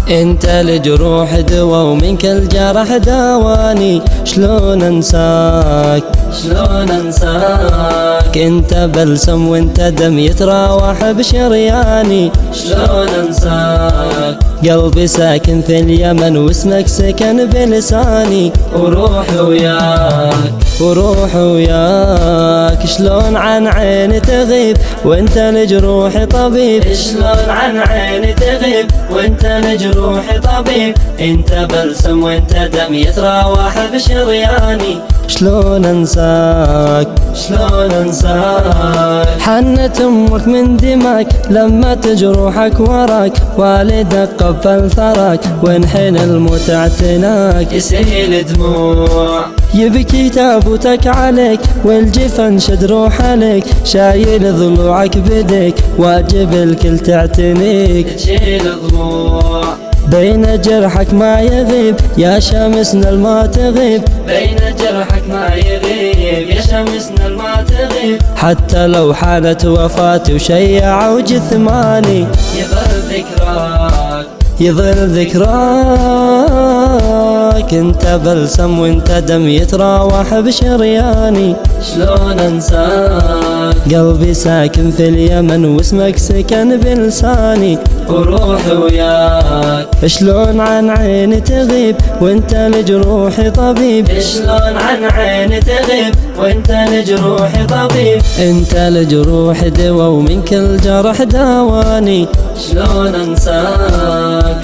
انت لجروح دوا ومنك الجرح داواني. شلون انساك شلون انساك، انت بلسم وانت دم يتراوح بشرياني. شلون انساك، قلبي ساكن في اليمن واسمك سكن بلساني. وروحي وياك وروحي وياك، شلون عن عيني تغيب وانت لجروحي طبيب. شلون عن عيني تغيب وانت لجروحي طبيب. انت بلسم وانت دم يتراوح بشرياني. شلون انساك شلون انساك، حنت امك من دماك لما تجروحك وراك. والدك قبل ثراك وانحن الموت اعتناك. يسيل دموع يبكي تابوتك عليك والجفن شد روح عليك. شايل ضلوعك بديك واجب الكل تعتنيك. تشيل ضلوع بين جرحك ما يغيب يا شمسنا الما تغيب. بين جرحك ما يغيب يا شمسنا الما تغيب. حتى لو حانت وفاتي وشيعوا جثماني. يظل ذكراك يظل ذكراك، انت بلسم وانت دم يتراوح بشرياني. شلون انساك، قلبي ساكن في اليمن واسمك سكن بلساني. وروحي وياك، شلون عن عيني تغيب وانت لجروحي طبيب. شلون عن عيني تغيب وانت لجروحي طبيب. انت لجروحي دوا ومنك الجرح داواني. شلون انساك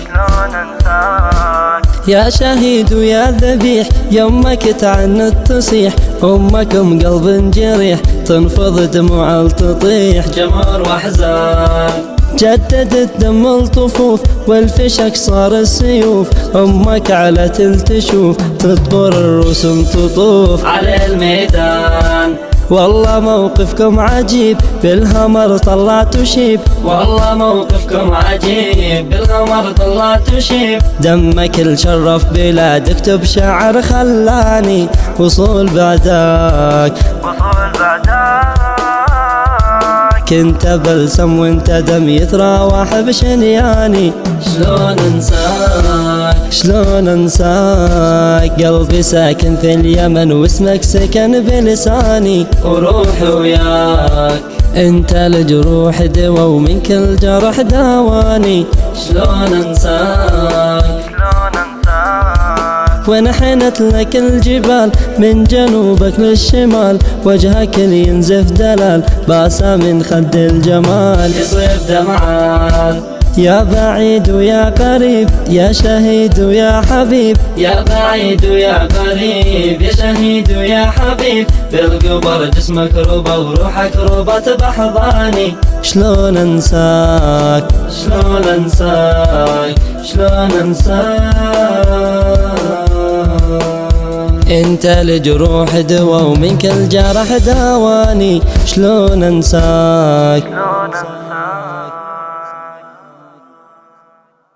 يا شهيد ويا ذبيح، يمك تعنت تصيح. امك قلب جريح تنفض دموع تطيح. جمر واحزان جدد الدم الطفوف والفشك صار السيوف. امك على تشوف تطبر الرسم تطوف على الميدان. والله موقفكم عجيب بالهمر طلعت شيب. والله موقفكم عجيب بالهمر طلعت شيب. دمك الشرف بلاد اكتب شعر خلاني. وصول بعدك كنت بلسم وانت دم يتراوح بشنياني. شلون انساك شلون انساك، قلبي ساكن في اليمن واسمك سكن بلساني. وروحي وياك، انت لجروح دوا ومنك الجرح داواني. شلون انساك ونحنت لك الجبال من جنوبك للشمال. وجهك اللي ينزف دلال باسا من خد الجمال. يصيب دمعان يا بعيد ويا قريب، يا شهيد ويا حبيب. يا بعيد ويا قريب يا شهيد ويا حبيب. بالقبر جسمك ربا وروحك ربا بحضاني. شلون انساك شلون انساك شلون انساك، انت لجروح دوا ومنك الجرح داواني. شلون انساك